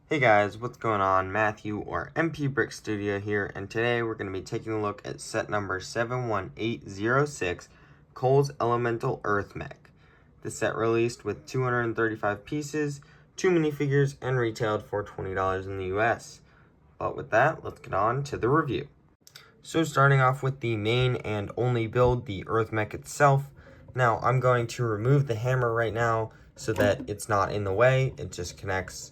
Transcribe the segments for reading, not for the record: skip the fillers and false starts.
Hey guys, what's going on? Matthew or MP Brick Studio here, and today we're going to be taking a look at set number 71806, Cole's Elemental Earth Mech. This set released with 235 pieces, 2 minifigures, and retailed for $20 in the US. But with that, let's get on to the review. So starting off with the main and only build, the Earth Mech itself. Now I'm going to remove the hammer right now so that it's not in the way. It just connects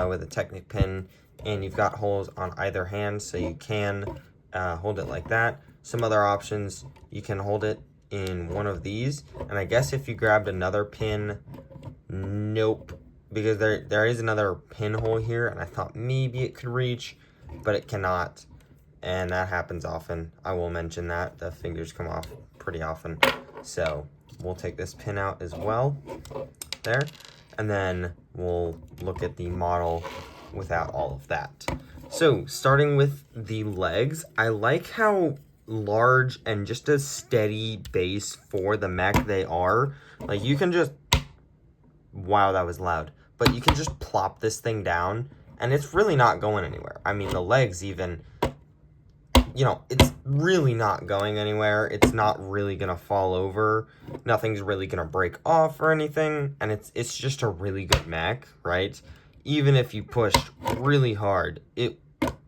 with a Technic pin, and you've got holes on either hand, so you can hold it like that. Some other options, you can hold it in one of these, and I guess if you grabbed another pin, nope, because there is another pinhole here, and I thought maybe it could reach, but it cannot, and that happens often. I will mention that. The fingers come off pretty often, so we'll take this pin out as well, there. And then we'll look at the model without all of that. So starting with the legs, I like how large and just a steady base for the mech they are. Like you can just, wow, that was loud. But you can just plop this thing down and it's really not going anywhere. I mean, the legs even, it's really not going anywhere. It's not really gonna fall over. Nothing's really gonna break off or anything. And it's just a really good mech, right? Even if you push really hard, it's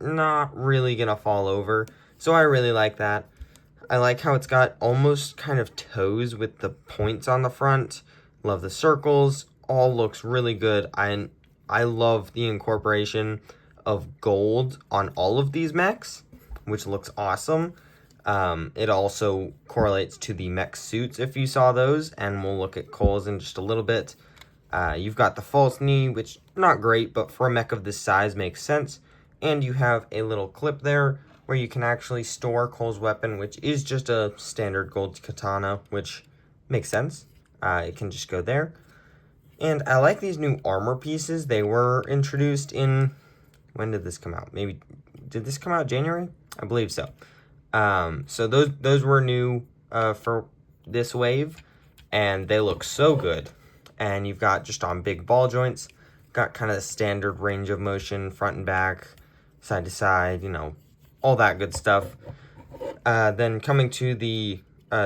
not really gonna fall over. So I really like that. I like how it's got almost kind of toes with the points on the front. Love the circles. All looks really good. I love the incorporation of gold on all of these mechs, which looks awesome. It also correlates to the mech suits if you saw those, and we'll look at Cole's in just a little bit. You've got the false knee, which not great, but for a mech of this size makes sense. And you have a little clip there where you can actually store Cole's weapon, which is just a standard gold katana, which makes sense. It can just go there. And I like these new armor pieces. They were introduced in, when did this come out? Maybe, did this come out January? I believe so. So those were new for this wave, and they look so good. And you've got just on big ball joints, got kind of the standard range of motion, front and back, side to side, all that good stuff. Then coming to the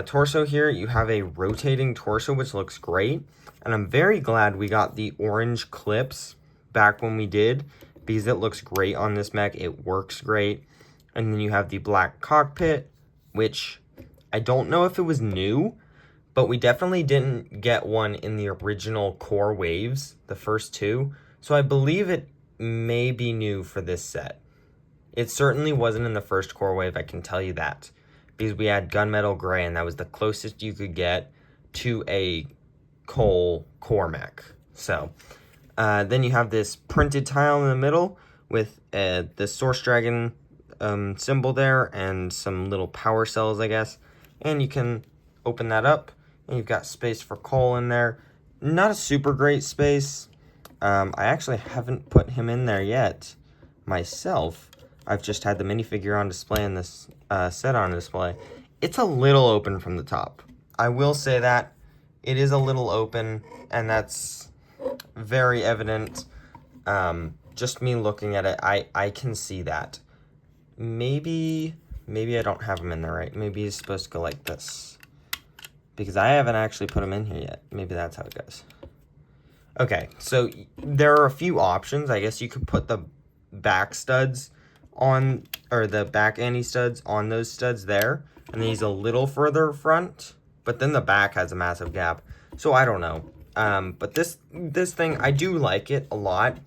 torso here, you have a rotating torso, which looks great. And I'm very glad we got the orange clips back when we did, because it looks great on this mech. It works great. And then you have the black cockpit, which I don't know if it was new, but we definitely didn't get one in the original core waves, the first two. So I believe it may be new for this set. It certainly wasn't in the first core wave, I can tell you that, because we had gunmetal gray, and that was the closest you could get to a Cole core mech. So then you have this printed tile in the middle with the Source Dragon symbol there and some little power cells, I guess. And you can open that up, and you've got space for Cole in there. Not a super great space. I actually haven't put him in there yet myself. I've just had the minifigure on display and this set on display. It's a little open from the top. I will say that. It is a little open, and that's very evident. Just me looking at it, I can see that. Maybe I don't have him in there right. Maybe he's supposed to go like this, because I haven't actually put him in here yet. Maybe that's how it goes. Okay, so there are a few options. I guess you could put the back studs on, or the back anti-studs on those studs there, and then he's a little further front, but then the back has a massive gap. So I don't know. But this thing, I do like it a lot.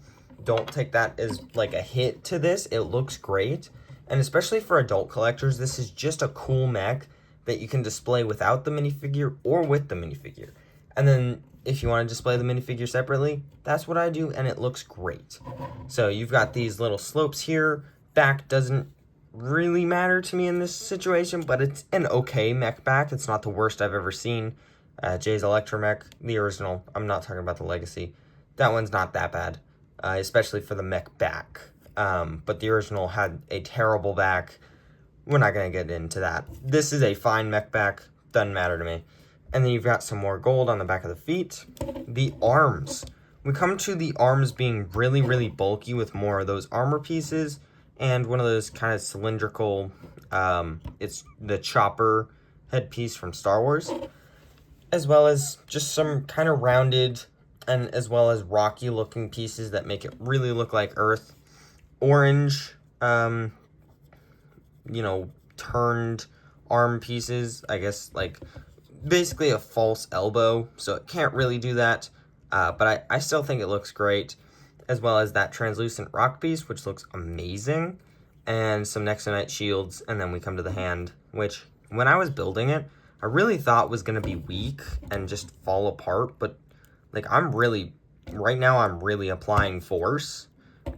Don't take that as like a hit to this. It looks great. And especially for adult collectors, this is just a cool mech that you can display without the minifigure or with the minifigure. And then if you want to display the minifigure separately, that's what I do, and it looks great. So you've got these little slopes here. Back doesn't really matter to me in this situation, but it's an okay mech back. It's not the worst I've ever seen. Jay's Electromech, the original. I'm not talking about the Legacy. That one's not that bad, especially for the mech back. But the original had a terrible back. We're not going to get into that. This is a fine mech back. Doesn't matter to me. And then you've got some more gold on the back of the feet. The arms we come to the arms being really, really bulky with more of those armor pieces and one of those kind of cylindrical, it's the chopper headpiece from Star Wars, as well as just some kind of rounded and as well as rocky looking pieces that make it really look like Earth. Orange, turned arm pieces, I guess, like basically a false elbow, so it can't really do that, but I still think it looks great, as well as that translucent rock piece, which looks amazing, and some Nexonite shields, and then we come to the hand, which, when I was building it, I really thought was going to be weak and just fall apart, but, like, right now I'm really applying force,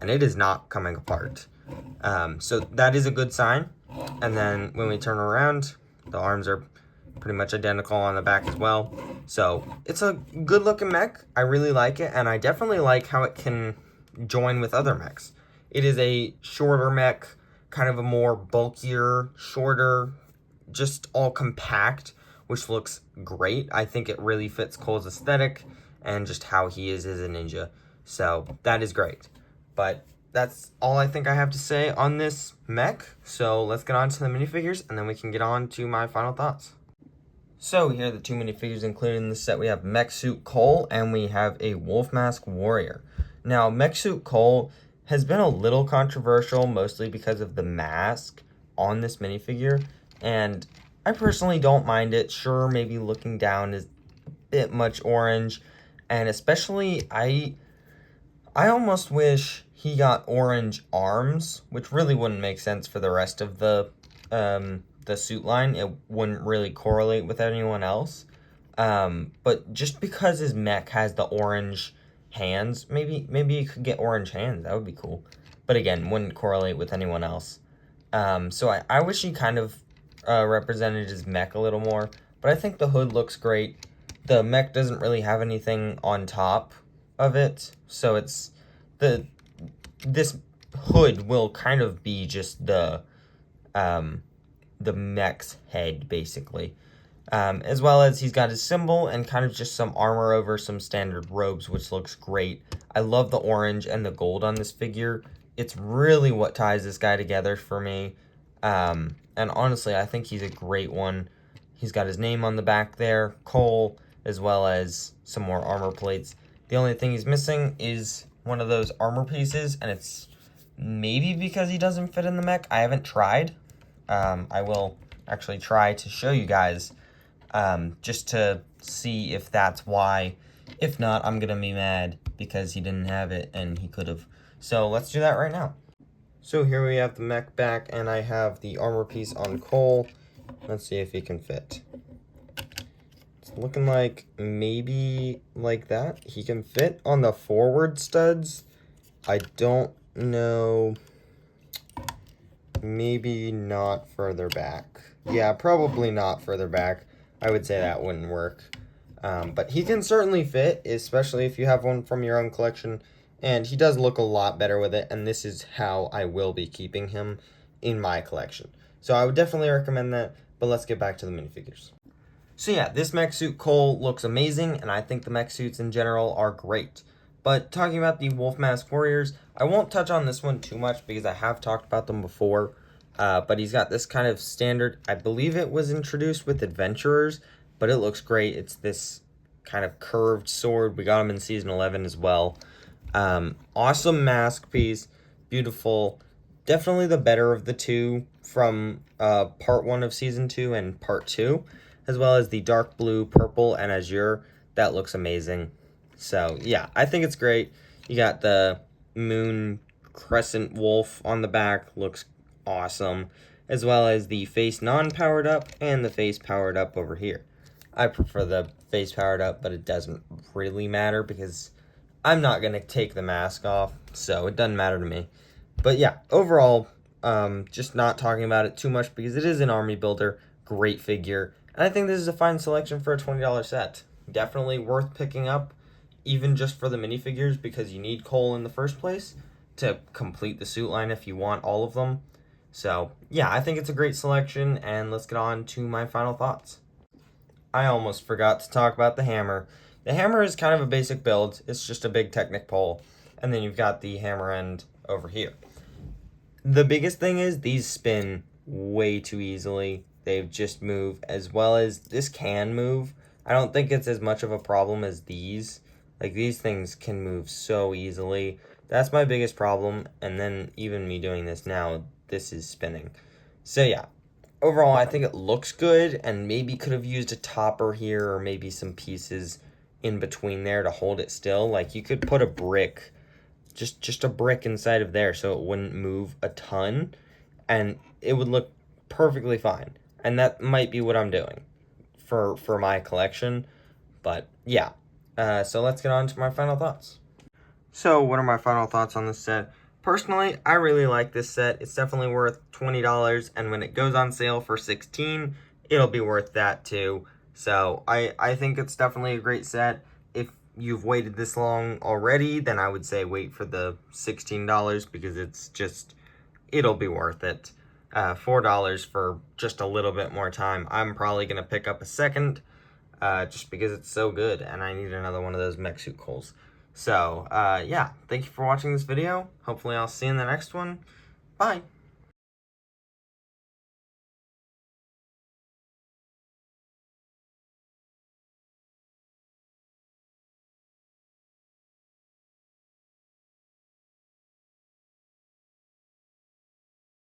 and it is not coming apart. So that is a good sign, and then when we turn around, the arms are pretty much identical on the back as well. So it's a good looking mech. I really like it, and I definitely like how it can join with other mechs. It is a shorter mech, kind of a more bulkier, shorter, just all compact, which looks great. I think it really fits Cole's aesthetic and just how he is as a ninja. So that is great. But that's all I think I have to say on this mech. So let's get on to the minifigures, and then we can get on to my final thoughts. So here are the two minifigures included in the set. We have Mech Suit Cole and we have a Wolf Mask Warrior. Now, Mech Suit Cole has been a little controversial, mostly because of the mask on this minifigure, and I personally don't mind it. Sure, maybe looking down is a bit much orange, and especially I almost wish he got orange arms, which really wouldn't make sense for the rest of the suit line. It wouldn't really correlate with anyone else. But just because his mech has the orange hands, maybe you could get orange hands. That would be cool. But again, wouldn't correlate with anyone else. So I wish he kind of represented his mech a little more. But I think the hood looks great. The mech doesn't really have anything on top of it. So it's this hood will kind of be just the mech's head, basically. As well as he's got his symbol and kind of just some armor over some standard robes, which looks great. I love the orange and the gold on this figure. It's really what ties this guy together for me. And honestly, I think he's a great one. He's got his name on the back there, Cole, as well as some more armor plates. The only thing he's missing is one of those armor pieces, and it's maybe because he doesn't fit in the mech. I haven't tried. I will actually try to show you guys just to see if that's why. If not, I'm going to be mad because he didn't have it and he could have. So let's do that right now. So here we have the mech back, and I have the armor piece on Cole. Let's see if he can fit. It's looking like maybe like that. He can fit on the forward studs. I don't know. Maybe not further back. Yeah, probably not further back. I would say that wouldn't work. But he can certainly fit, especially if you have one from your own collection. And he does look a lot better with it, and this is how I will be keeping him in my collection. So I would definitely recommend that, but let's get back to the minifigures. So yeah, this mech suit Cole looks amazing, and I think the mech suits in general are great. But talking about the Wolf Mask Warriors, I won't touch on this one too much because I have talked about them before. But he's got this kind of standard, I believe it was introduced with Adventurers, but it looks great. It's this kind of curved sword. We got him in Season 11 as well. Awesome mask piece, beautiful. Definitely the better of the two from Part 1 of Season 2 and Part 2, as well as the dark blue, purple, and azure. That looks amazing. So, yeah, I think it's great. You got the moon crescent wolf on the back. Looks awesome. As well as the face non-powered up and the face powered up over here. I prefer the face powered up, but it doesn't really matter because I'm not going to take the mask off, so it doesn't matter to me. But yeah, overall, just not talking about it too much because it is an army builder. Great figure. And I think this is a fine selection for a $20 set. Definitely worth picking up, even just for the minifigures, because you need Cole in the first place to complete the suit line if you want all of them. So yeah, I think it's a great selection, and let's get on to my final thoughts. I almost forgot to talk about the hammer. The hammer is kind of a basic build. It's just a big Technic pole, and then you've got the hammer end over here. The biggest thing is these spin way too easily. They just move, as well as this can move. I don't think it's as much of a problem as these. Like, these things can move so easily. That's my biggest problem, and then even me doing this now, this is spinning. So yeah, overall I think it looks good, and maybe could have used a topper here, or maybe some pieces in between there to hold it still. Like, you could put a brick, just a brick inside of there, so it wouldn't move a ton, and it would look perfectly fine. And that might be what I'm doing for my collection. But yeah, so let's get on to my final thoughts. So what are my final thoughts on this set? Personally, I really like this set. It's definitely worth $20, and when it goes on sale for $16, it'll be worth that too. So I think it's definitely a great set. If you've waited this long already, then I would say wait for the $16, because it'll be worth it. $4 for just a little bit more time. I'm probably going to pick up a second, just because it's so good, and I need another one of those mech suit coals. So, yeah, thank you for watching this video. Hopefully I'll see you in the next one. Bye!